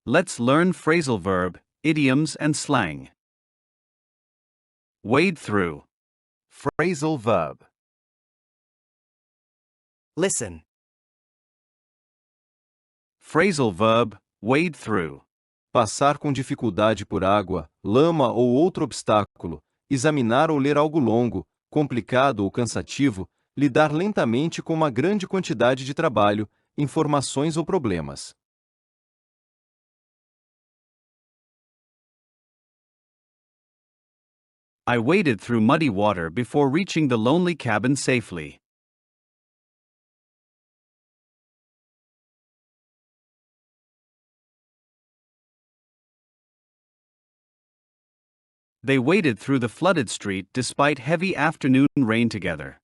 Let's learn phrasal verb, idioms and slang. Wade through. Phrasal verb. Listen. Phrasal verb, wade through. Passar com dificuldade por água, lama ou outro obstáculo, examinar ou ler algo longo, complicado ou cansativo, lidar lentamente com uma grande quantidade de trabalho, informações ou problemas. I waded through muddy water before reaching the lonely cabin safely. They waded through the flooded street despite heavy afternoon rain together.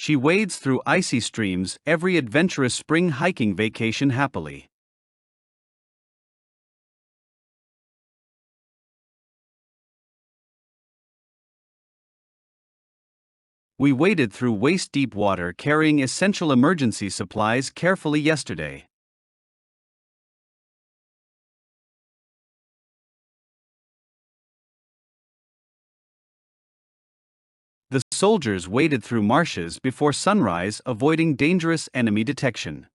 She wades through icy streams every adventurous spring hiking vacation happily. We waded through waist-deep water carrying essential emergency supplies carefully yesterday. The soldiers waded through marshes before sunrise, avoiding dangerous enemy detection.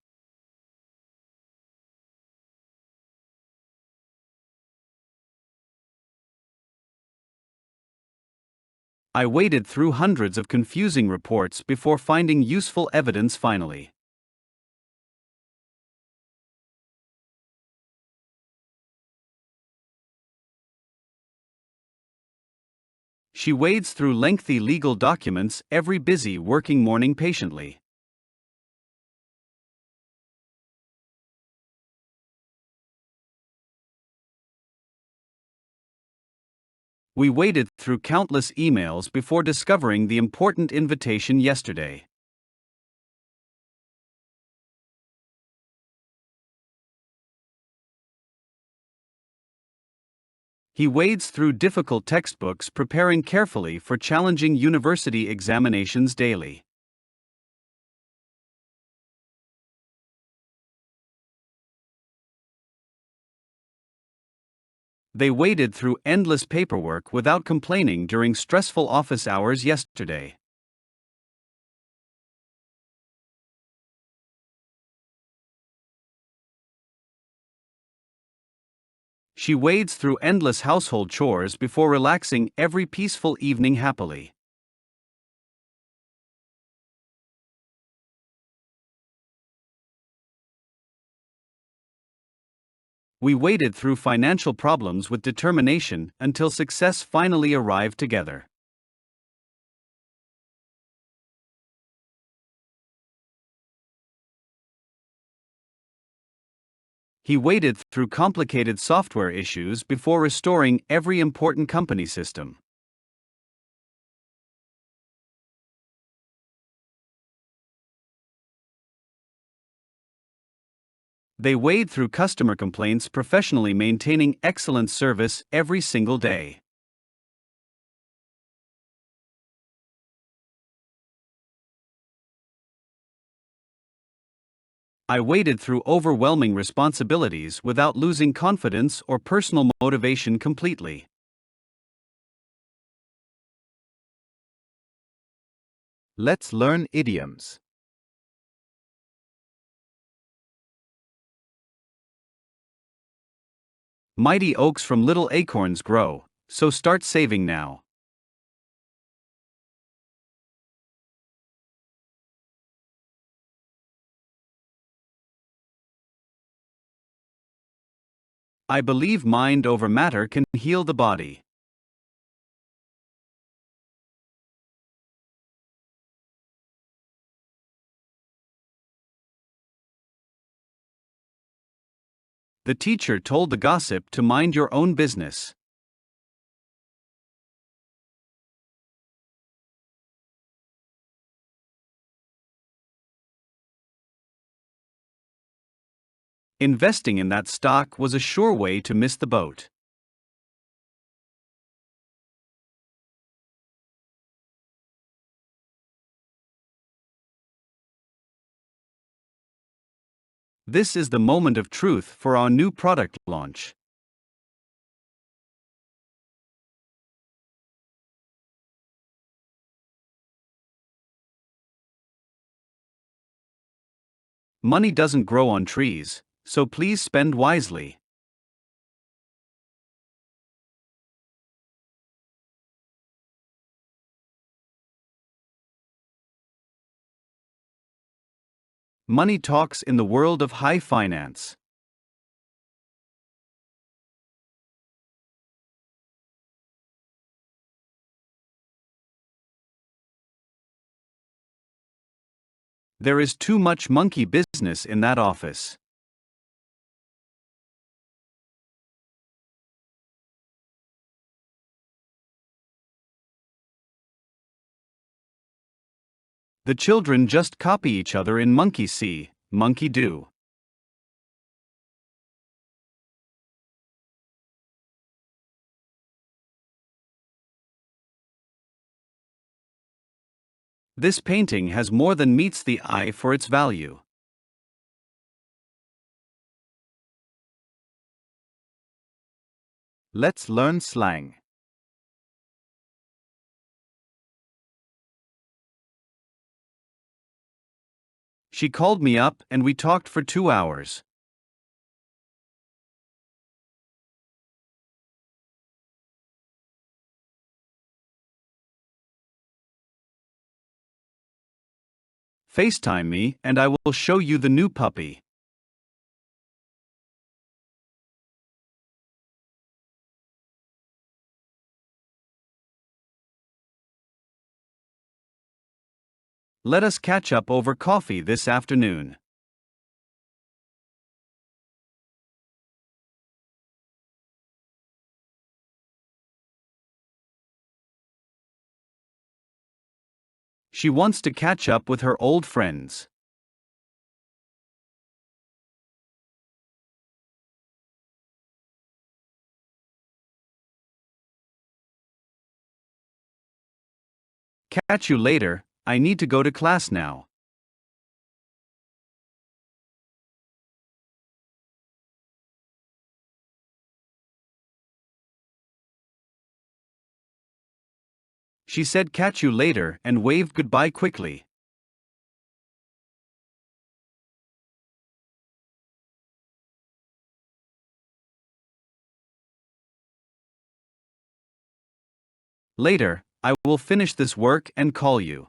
I waded through hundreds of confusing reports before finding useful evidence finally. She wades through lengthy legal documents every busy working morning patiently. We waded through countless emails before discovering the important invitation yesterday. He wades through difficult textbooks preparing carefully for challenging university examinations daily. They waded through endless paperwork without complaining during stressful office hours yesterday. She wades through endless household chores before relaxing every peaceful evening happily. We waded through financial problems with determination until success finally arrived together. He waded through complicated software issues before restoring every important company system. They wade through customer complaints professionally, maintaining excellent service every single day. I waded through overwhelming responsibilities without losing confidence or personal motivation completely. Let's learn idioms. Mighty oaks from little acorns grow, so start saving now. I believe mind over matter can heal the body. The teacher told the gossip to mind your own business. Investing in that stock was a sure way to miss the boat. This is the moment of truth for our new product launch. Money doesn't grow on trees, so please spend wisely. Money talks in the world of high finance. There is too much monkey business in that office. The children just copy each other in monkey see, monkey do. This painting has more than meets the eye for its value. Let's learn slang. She called me up and we talked for 2 hours. FaceTime me and I will show you the new puppy. Let us catch up over coffee this afternoon. She wants to catch up with her old friends. Catch you later, I need to go to class now. She said catch you later and waved goodbye quickly. Later, I will finish this work and call you.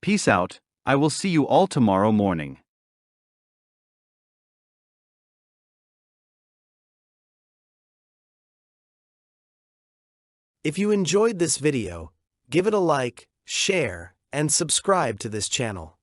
Peace out, I will see you all tomorrow morning. If you enjoyed this video, give it a like, share, and subscribe to this channel.